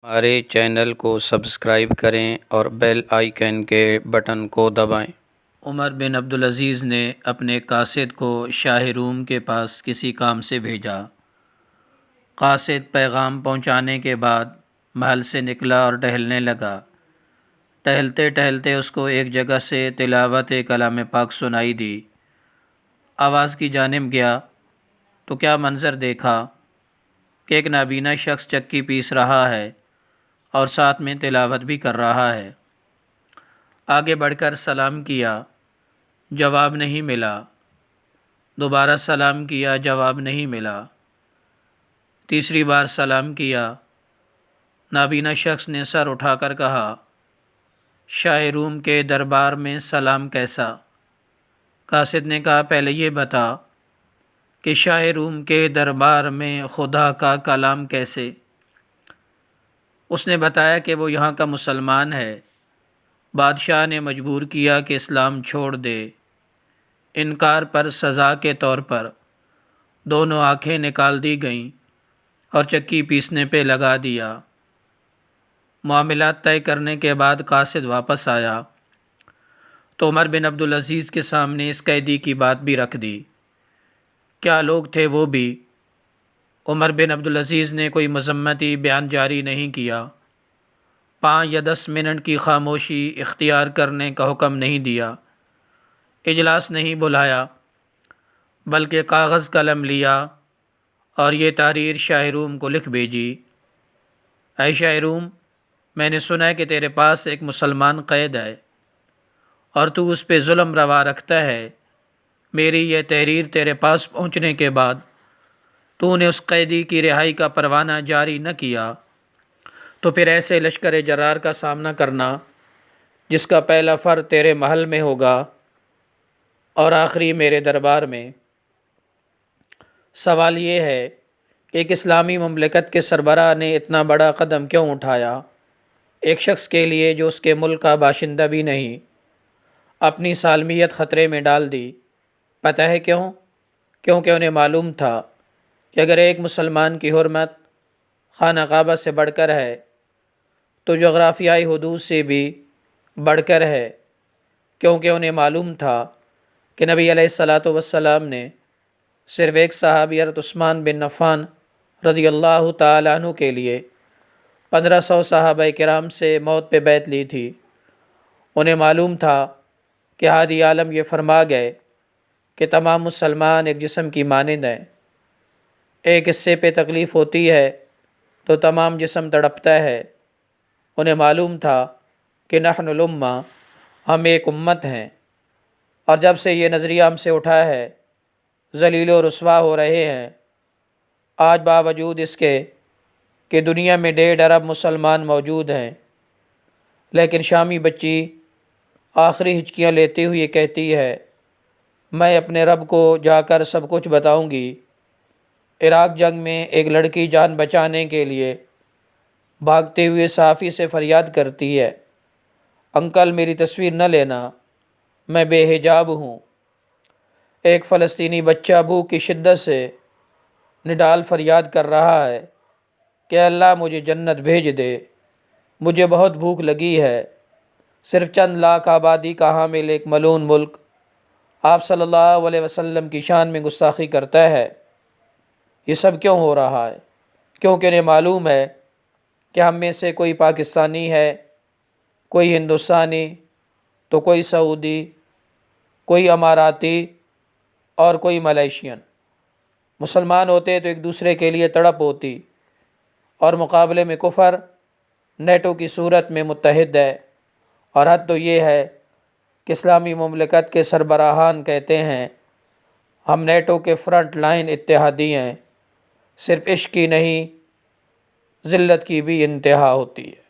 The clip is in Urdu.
ہمارے چینل کو سبسکرائب کریں اور بیل آئیکن کے بٹن کو دبائیں۔ عمر بن عبدالعزیز نے اپنے قاصد کو شاہ روم کے پاس کسی کام سے بھیجا۔ قاصد پیغام پہنچانے کے بعد محل سے نکلا اور ٹہلنے لگا۔ ٹہلتے ٹہلتے اس کو ایک جگہ سے تلاوت کلام پاک سنائی دی۔ آواز کی جانب گیا تو کیا منظر دیکھا کہ ایک نابینا شخص چکی پیس رہا ہے اور ساتھ میں تلاوت بھی کر رہا ہے۔ آگے بڑھ کر سلام کیا، جواب نہیں ملا۔ دوبارہ سلام کیا، جواب نہیں ملا۔ تیسری بار سلام کیا۔ نابینا شخص نے سر اٹھا کر کہا، شاہ روم کے دربار میں سلام کیسا؟ قاصد نے کہا، پہلے یہ بتا کہ شاہ روم کے دربار میں خدا کا کلام کیسے؟ اس نے بتایا کہ وہ یہاں کا مسلمان ہے۔ بادشاہ نے مجبور کیا کہ اسلام چھوڑ دے۔ انکار پر سزا کے طور پر دونوں آنکھیں نکال دی گئیں اور چکی پیسنے پہ لگا دیا۔ معاملات طے کرنے کے بعد قاصد واپس آیا تو عمر بن عبدالعزیز کے سامنے اس قیدی کی بات بھی رکھ دی۔ کیا لوگ تھے وہ بھی؟ عمر بن عبدالعزیز نے کوئی مذمتی بیان جاری نہیں کیا، 5 یا 10 منٹ کی خاموشی اختیار کرنے کا حکم نہیں دیا، اجلاس نہیں بلایا، بلکہ کاغذ قلم لیا اور یہ تحریر شاہ روم کو لکھ بھیجی۔ اے شاہ روم، میں نے سنا ہے کہ تیرے پاس ایک مسلمان قید ہے اور تو اس پہ ظلم روا رکھتا ہے۔ میری یہ تحریر تیرے پاس پہنچنے کے بعد تو نے اس قیدی کی رہائی کا پروانہ جاری نہ کیا تو پھر ایسے لشکر جرار کا سامنا کرنا جس کا پہلا فر تیرے محل میں ہوگا اور آخری میرے دربار میں۔ سوال یہ ہے کہ ایک اسلامی مملکت کے سربراہ نے اتنا بڑا قدم کیوں اٹھایا؟ ایک شخص کے لیے جو اس کے ملک کا باشندہ بھی نہیں، اپنی سالمیت خطرے میں ڈال دی۔ پتہ ہے کیوں؟ کیونکہ انہیں معلوم تھا کہ اگر ایک مسلمان کی حرمت خانہ کعبہ سے بڑھ کر ہے تو جغرافیائی حدود سے بھی بڑھ کر ہے، کیونکہ انہیں معلوم تھا کہ نبی علیہ السلام نے صرف ایک صحابی حضرت عثمان بن عفان رضی اللہ تعالیٰ عنہ کے لیے 1500 صحابہ کرام سے موت پہ بیعت لی تھی۔ انہیں معلوم تھا کہ ہادی عالم یہ فرما گئے کہ تمام مسلمان ایک جسم کی مانند ہیں، ایک حصے پہ تکلیف ہوتی ہے تو تمام جسم تڑپتا ہے۔ انہیں معلوم تھا کہ نحن الامہ، ہم ایک امت ہیں، اور جب سے یہ نظریہ ہم سے اٹھا ہے ذلیل و رسوا ہو رہے ہیں۔ آج باوجود اس کے کہ دنیا میں 1.5 ارب مسلمان موجود ہیں، لیکن شامی بچی آخری ہچکیاں لیتے ہوئے کہتی ہے، میں اپنے رب کو جا کر سب کچھ بتاؤں گی۔ عراق جنگ میں ایک لڑکی جان بچانے کے لیے بھاگتے ہوئے صحافی سے فریاد کرتی ہے، انکل میری تصویر نہ لینا، میں بے حجاب ہوں۔ ایک فلسطینی بچہ بھوک کی شدت سے نڈال فریاد کر رہا ہے کہ اللہ مجھے جنت بھیج دے، مجھے بہت بھوک لگی ہے۔ صرف چند لاکھ آبادی کا حامل ایک ملعون ملک آپ صلی اللہ علیہ وسلم کی شان میں گستاخی کرتا ہے۔ یہ سب کیوں ہو رہا ہے؟ کیونکہ انہیں معلوم ہے کہ ہم میں سے کوئی پاکستانی ہے، کوئی ہندوستانی تو کوئی سعودی، کوئی اماراتی اور کوئی ملیشین۔ مسلمان ہوتے تو ایک دوسرے کے لیے تڑپ ہوتی، اور مقابلے میں کفر نیٹو کی صورت میں متحد ہے۔ اور حد تو یہ ہے کہ اسلامی مملکت کے سربراہان کہتے ہیں ہم نیٹو کے فرنٹ لائن اتحادی ہیں۔ صرف عشق کی نہیں، ذلت کی بھی انتہا ہوتی ہے۔